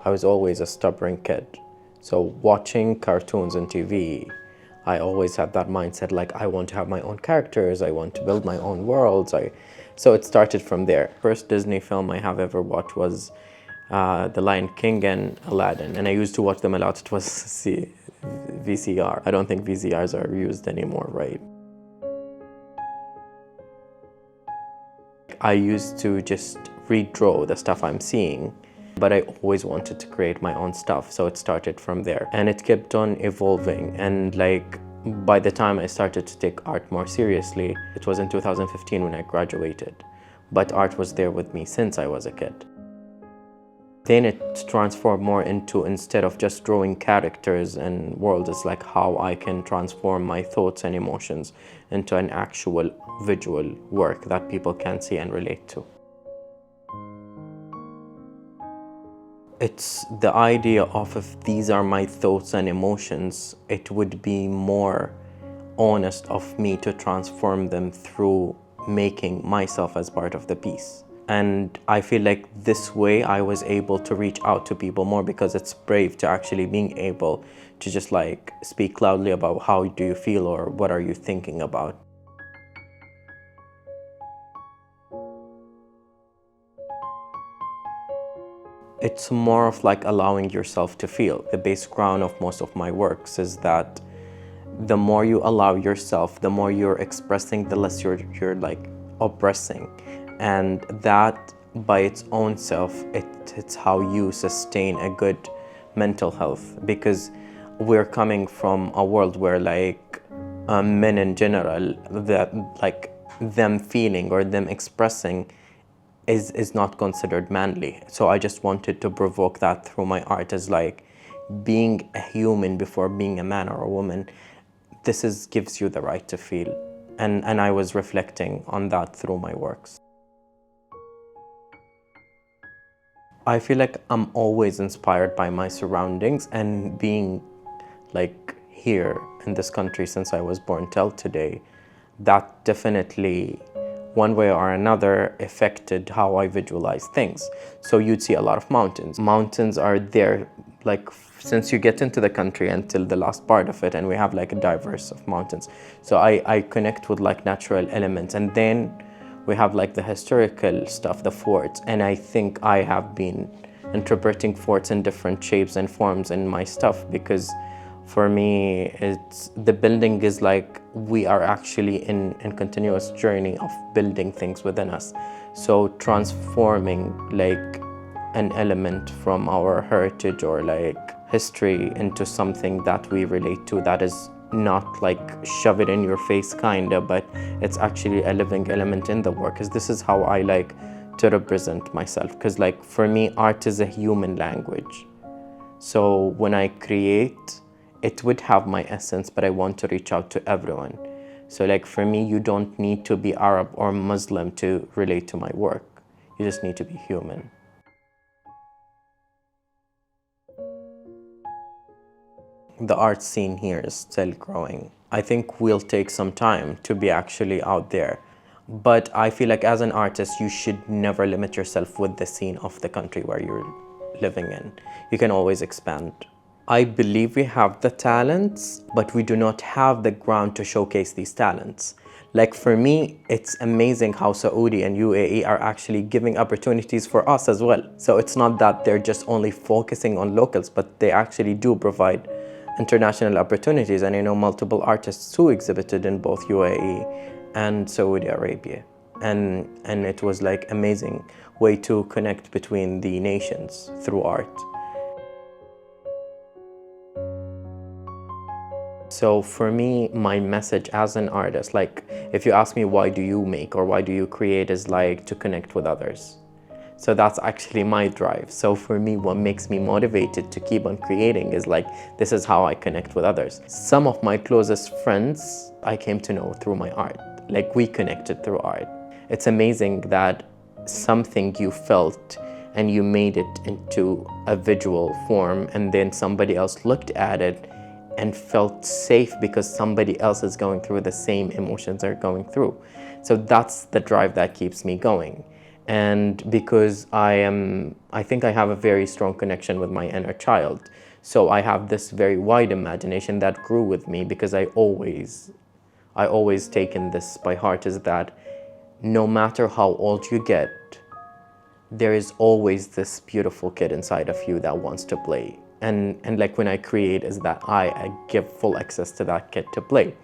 I was always a stubborn kid. So watching cartoons on TV, I always had that mindset like I want to have my own characters, I want to build my own worlds. So it started from there. First Disney film I have ever watched was The Lion King and Aladdin, and I used to watch them a lot. It was VCR. I don't think VCRs are used anymore, right? I used to just redraw the stuff I'm seeing, but I always wanted to create my own stuff, so it started from there. And it kept on evolving, and like by the time I started to take art more seriously, it was in 2015 when I graduated. But art was there with me since I was a kid. Then it transformed more into, instead of just drawing characters and worlds, it's like how I can transform my thoughts and emotions into an actual visual work that people can see and relate to. It's the idea of, if these are my thoughts and emotions, it would be more honest of me to transform them through making myself as part of the piece. And I feel like this way I was able to reach out to people more, because it's brave to actually being able to just like speak loudly about how do you feel or what are you thinking about. It's more of like allowing yourself to feel. The base ground of most of my works is that the more you allow yourself, the more you're expressing, the less you're like oppressing. And that by its own self, it's how you sustain a good mental health, because we're coming from a world where like men in general, that like them feeling or them expressing is not considered manly. So I just wanted to provoke that through my art, as like being a human before being a man or a woman. This gives you the right to feel. And I was reflecting on that through my works. I feel like I'm always inspired by my surroundings, and being like here in this country since I was born till today, that definitely one way or another affected how I visualize things. So you'd see a lot of mountains. Mountains are there like since you get into the country until the last part of it, and we have like a diverse of mountains. So I connect with like natural elements, and then we have like the historical stuff, the forts, and I think I have been interpreting forts in different shapes and forms in my stuff, because for me, the building is like we are actually in continuous journey of building things within us. So transforming like an element from our heritage or like history into something that we relate to, that is not like shove it in your face kinda, but it's actually a living element in the work. Because this is how I like to represent myself, because like for me art is a human language. So when I create, it would have my essence, but I want to reach out to everyone. So like for me, you don't need to be Arab or Muslim to relate to my work. You just need to be human. The art scene here is still growing. I think we'll take some time to be actually out there. But I feel like as an artist, you should never limit yourself with the scene of the country where you're living in. You can always expand. I believe we have the talents, but we do not have the ground to showcase these talents. Like for me, it's amazing how Saudi and UAE are actually giving opportunities for us as well. So it's not that they're just only focusing on locals, but they actually do provide international opportunities. And I know multiple artists who exhibited in both UAE and Saudi Arabia. And it was like amazing way to connect between the nations through art. So for me, my message as an artist, like if you ask me why do you make or why do you create, is like to connect with others. So that's actually my drive. So for me, what makes me motivated to keep on creating is like, this is how I connect with others. Some of my closest friends I came to know through my art. Like we connected through art. It's amazing that something you felt and you made it into a visual form, and then somebody else looked at it and felt safe because somebody else is going through the same emotions they're going through. So that's the drive that keeps me going. And because I think I have a very strong connection with my inner child. So I have this very wide imagination that grew with me, because I always taken this by heart, is that no matter how old you get, there is always this beautiful kid inside of you that wants to play. And like when I create, is that I give full access to that kid to play.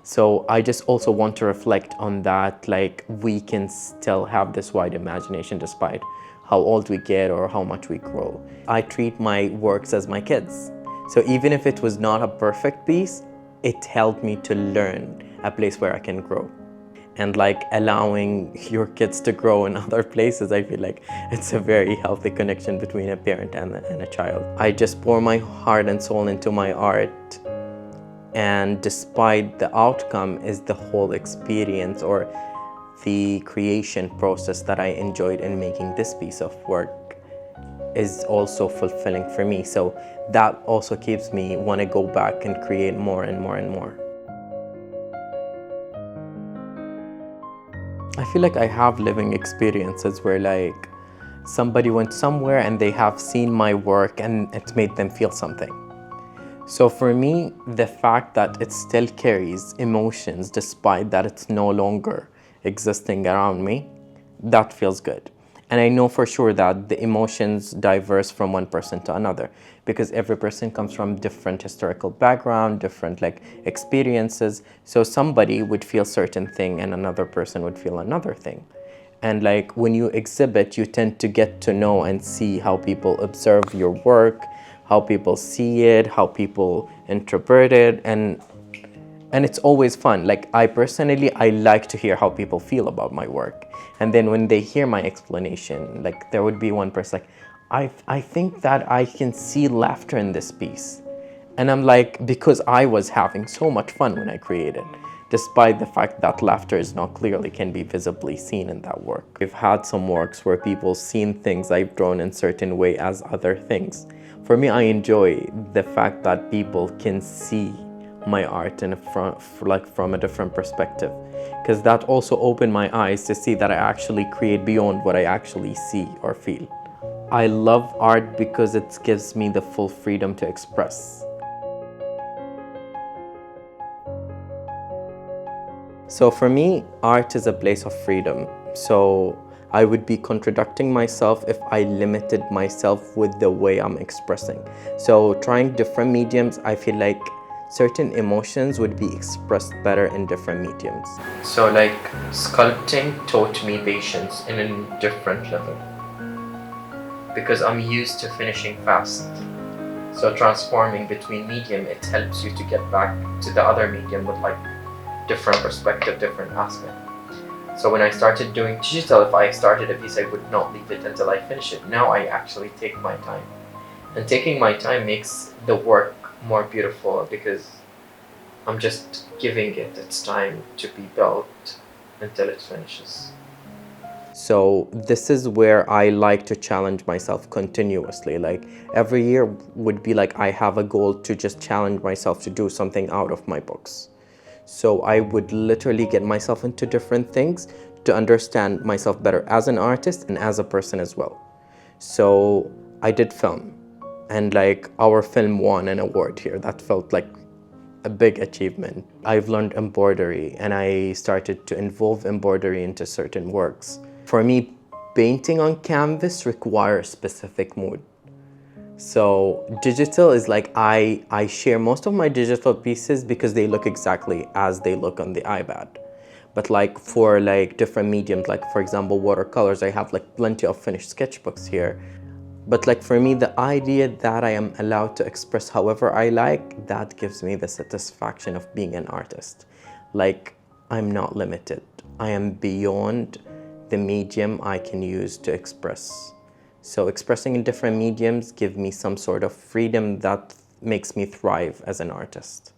So I just also want to reflect on that, like we can still have this wide imagination despite how old we get or how much we grow. I treat my works as my kids. So even if it was not a perfect piece, it helped me to learn a place where I can grow. And like allowing your kids to grow in other places, I feel like it's a very healthy connection between a parent and a child. I just pour my heart and soul into my art, and despite the outcome is the whole experience or the creation process that I enjoyed in making this piece of work is also fulfilling for me. So that also keeps me want to go back and create more and more and more. I feel like I have living experiences where like somebody went somewhere and they have seen my work and it made them feel something. So for me, the fact that it still carries emotions despite that it's no longer existing around me, that feels good. And I know for sure that the emotions diverse from one person to another, because every person comes from different historical background, different like experiences. So somebody would feel certain thing and another person would feel another thing. And like when you exhibit, you tend to get to know and see how people observe your work, how people see it, how people interpret it, and it's always fun. Like I personally like to hear how people feel about my work. And then when they hear my explanation, like there would be one person like, I think that I can see laughter in this piece. And I'm like, because I was having so much fun when I created, despite the fact that laughter is not clearly can be visibly seen in that work. We've had some works where people seen things I've drawn in certain way as other things. For me, I enjoy the fact that people can see my art from a different perspective, because that also opened my eyes to see that I actually create beyond what I actually see or feel. I love art because it gives me the full freedom to express. So for me, art is a place of freedom. So I would be contradicting myself if I limited myself with the way I'm expressing. So trying different mediums, I feel like certain emotions would be expressed better in different mediums. So like sculpting taught me patience in a different level, because I'm used to finishing fast. So transforming between medium, it helps you to get back to the other medium with like different perspective, different aspect. So when I started doing digital, if I started a piece, I would not leave it until I finish it. Now I actually take my time. And taking my time makes the work more beautiful, because I'm just giving it its time to be built until it finishes. So this is where I like to challenge myself continuously. Like every year would be like I have a goal to just challenge myself to do something out of my books. So I would literally get myself into different things to understand myself better as an artist and as a person as well. So I did film, and like our film won an award here. That felt like a big achievement. I've learned embroidery, and I started to involve embroidery into certain works. For me, painting on canvas requires specific mood. So digital is like I share most of my digital pieces because they look exactly as they look on the iPad. But like for like different mediums, like for example watercolors, I have like plenty of finished sketchbooks here. But like for me, the idea that I am allowed to express however I like, that gives me the satisfaction of being an artist. Like I'm not limited. I am beyond the medium I can use to express. So expressing in different mediums give me some sort of freedom that makes me thrive as an artist.